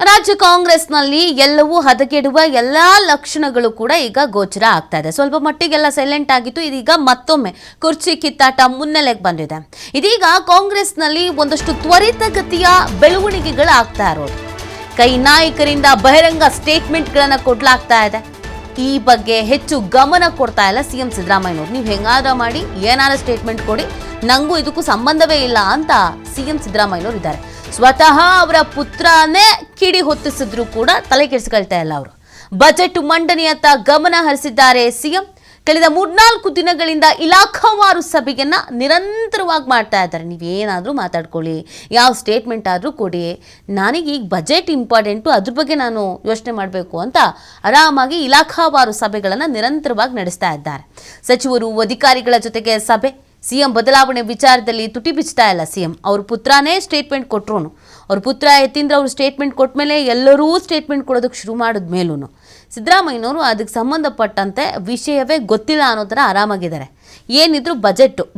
ರಾಜ್ಯ ಕಾಂಗ್ರೆಸ್ನಲ್ಲಿ ಎಲ್ಲವೂ ಹದಗೆಡುವ ಎಲ್ಲಾ ಲಕ್ಷಣಗಳು ಕೂಡ ಈಗ ಗೋಚರ ಆಗ್ತಾ ಇದೆ. ಸ್ವಲ್ಪ ಮಟ್ಟಿಗೆಲ್ಲ ಸೈಲೆಂಟ್ ಆಗಿತ್ತು. ಇದೀಗ ಮತ್ತೊಮ್ಮೆ ಕುರ್ಚಿ ಕಿತ್ತಾಟ ಮುನ್ನೆಲೆಗೆ ಬಂದಿದೆ. ಇದೀಗ ಕಾಂಗ್ರೆಸ್ನಲ್ಲಿ ಒಂದಷ್ಟು ತ್ವರಿತಗತಿಯ ಬೆಳವಣಿಗೆಗಳು ಆಗ್ತಾ ಇರೋದು. ಕೈ ನಾಯಕರಿಂದ ಬಹಿರಂಗ ಸ್ಟೇಟ್ಮೆಂಟ್ಗಳನ್ನು ಕೊಡ್ಲಾಗ್ತಾ ಇದೆ. ಈ ಬಗ್ಗೆ ಹೆಚ್ಚು ಗಮನ ಕೊಡ್ತಾ ಇಲ್ಲ ಸಿಎಂ ಸಿದ್ದರಾಮಯ್ಯನವರು. ನೀವು ಹೆಂಗಾದ್ರೂ ಮಾಡಿ ಏನಾರ ಸ್ಟೇಟ್ಮೆಂಟ್ ಕೊಡಿ, ನಂಗೂ ಇದಕ್ಕೂ ಸಂಬಂಧವೇ ಇಲ್ಲ ಅಂತ ಸಿಎಂ ಸಿದ್ದರಾಮಯ್ಯನವರು ಇದ್ದಾರೆ. ಸ್ವತಃ ಅವರ ಪುತ್ರನೇ ಕಿಡಿ ಹೊತ್ತಿಸಿದ್ರು ಕೂಡ ತಲೆ ಕೆಡಿಸಿಕೊಳ್ತಾ ಇಲ್ಲ ಅವರು. ಬಜೆಟ್ ಮಂಡನೆಯತ್ತ ಗಮನ ಹರಿಸಿದ್ದಾರೆ ಸಿಎಂ. ಕಳೆದ 3-4 ದಿನಗಳಿಂದ ಇಲಾಖಾವಾರು ಸಭೆಯನ್ನ ನಿರಂತರವಾಗಿ ಮಾಡ್ತಾ ಇದ್ದಾರೆ. ನೀವೇನಾದರೂ ಮಾತಾಡ್ಕೊಳ್ಳಿ, ಯಾವ ಸ್ಟೇಟ್ಮೆಂಟ್ ಆದರೂ ಕೊಡಿ, ನನಗೆ ಈಗ ಬಜೆಟ್ ಇಂಪಾರ್ಟೆಂಟು, ಅದ್ರ ಬಗ್ಗೆ ನಾನು ಯೋಚನೆ ಮಾಡಬೇಕು ಅಂತ ಆರಾಮಾಗಿ ಇಲಾಖಾವಾರು ಸಭೆಗಳನ್ನು ನಿರಂತರವಾಗಿ ನಡೆಸ್ತಾ ಇದ್ದಾರೆ. ಸಚಿವರು ಅಧಿಕಾರಿಗಳ ಜೊತೆಗೆ ಸಭೆ. ಸಿಎಂ ಬದಲಾವಣೆ ವಿಚಾರದಲ್ಲಿ ತುಟಿ ಬಿಚ್ತಾ ಇಲ್ಲ ಸಿಎಂ. ಅವ್ರ ಪುತ್ರನೇ ಸ್ಟೇಟ್ಮೆಂಟ್ ಕೊಟ್ಟರು. ಅವ್ರ ಪುತ್ರ ಯತೀಂದ್ರ ಅವರು ಸ್ಟೇಟ್ಮೆಂಟ್ ಕೊಟ್ಟ ಮೇಲೆ ಎಲ್ಲರೂ ಸ್ಟೇಟ್ಮೆಂಟ್ ಕೊಡೋದಕ್ಕೆ ಶುರು ಮಾಡಿದ ಮೇಲೂ ಸಿದ್ದರಾಮಯ್ಯನವರು ಅದಕ್ಕೆ ಸಂಬಂಧಪಟ್ಟಂತೆ ವಿಷಯವೇ ಗೊತ್ತಿಲ್ಲ ಅನ್ನೋ ಥರ ಆರಾಮಾಗಿದ್ದಾರೆ. ಏನಿದ್ರು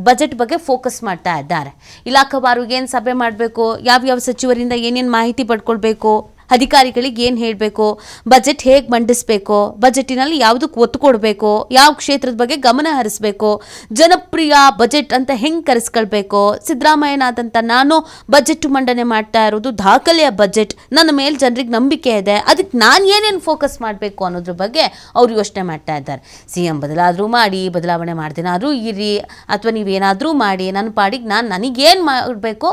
ಬಜೆಟ್ ಬಗ್ಗೆ ಫೋಕಸ್ ಮಾಡ್ತಾ ಇದ್ದಾರೆ. ಇಲಾಖಾವಾರು ಏನು ಸಭೆ ಮಾಡಬೇಕು, ಯಾವ್ಯಾವ ಸಚಿವರಿಂದ ಏನೇನು ಮಾಹಿತಿ ಪಡ್ಕೊಳ್ಬೇಕು, ಅಧಿಕಾರಿಗಳಿಗೆ ಏನು ಹೇಳಬೇಕು, ಬಜೆಟ್ ಹೇಗೆ ಮಂಡಿಸಬೇಕು, ಬಜೆಟಿನಲ್ಲಿ ಯಾವುದಕ್ಕೆ ಒತ್ತು ಕೊಡಬೇಕು, ಯಾವ ಕ್ಷೇತ್ರದ ಬಗ್ಗೆ ಗಮನ ಹರಿಸಬೇಕು, ಜನಪ್ರಿಯ ಬಜೆಟ್ ಅಂತ ಹೆಂಗೆ ಕರೆಸ್ಕೊಳ್ಬೇಕು, ಸಿದ್ದರಾಮಯ್ಯನಾದಂಥ ನಾನು ಬಜೆಟ್ ಮಂಡನೆ ಮಾಡ್ತಾ ಇರೋದು ದಾಖಲೆಯ ಬಜೆಟ್, ನನ್ನ ಮೇಲೆ ಜನರಿಗೆ ನಂಬಿಕೆ ಇದೆ, ಅದಕ್ಕೆ ನಾನು ಏನೇನು ಫೋಕಸ್ ಮಾಡಬೇಕು ಅನ್ನೋದ್ರ ಬಗ್ಗೆ ಅವರು ಯೋಚನೆ ಮಾಡ್ತಾ ಇದ್ದಾರೆ. ಸಿಎಂ ಬದಲಾದರೂ ಮಾಡಿ, ಬದಲಾವಣೆ ಮಾಡ್ದೇನಾದರೂ ಇರಿ, ಅಥವಾ ನೀವೇನಾದರೂ ಮಾಡಿ, ನನ್ನ ಪಾಡಿಗೆ ನನಗೇನು ಮಾಡಬೇಕೋ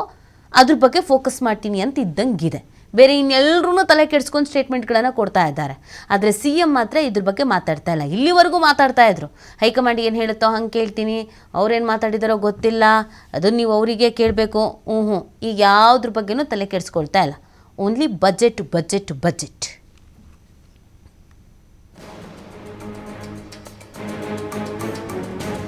ಅದ್ರ ಬಗ್ಗೆ ಫೋಕಸ್ ಮಾಡ್ತೀನಿ ಅಂತ ಇದ್ದಂಗಿದೆ. ಬೇರೆ ಇನ್ನೆಲ್ಲರೂ ತಲೆ ಕೆಡಿಸ್ಕೊಂಡು ಸ್ಟೇಟ್ಮೆಂಟ್ಗಳನ್ನು ಕೊಡ್ತಾ ಇದ್ದಾರೆ. ಆದರೆ ಸಿಎಂ ಮಾತ್ರ ಇದ್ರ ಬಗ್ಗೆ ಮಾತಾಡ್ತಾ ಇಲ್ಲ. ಇಲ್ಲಿವರೆಗೂ ಮಾತಾಡ್ತಾ ಇದ್ರು, ಹೈಕಮಾಂಡ್ ಏನು ಹೇಳುತ್ತೋ ಹಂಗೆ ಕೇಳ್ತೀನಿ, ಅವ್ರೇನು ಮಾತಾಡಿದಾರೋ ಗೊತ್ತಿಲ್ಲ, ಅದನ್ನು ನೀವು ಅವರಿಗೆ ಕೇಳಬೇಕು. ಈಗ ಯಾವುದ್ರ ಬಗ್ಗೆನೂ ತಲೆ ಕೆಡಿಸ್ಕೊಳ್ತಾ ಇಲ್ಲ. Only budget.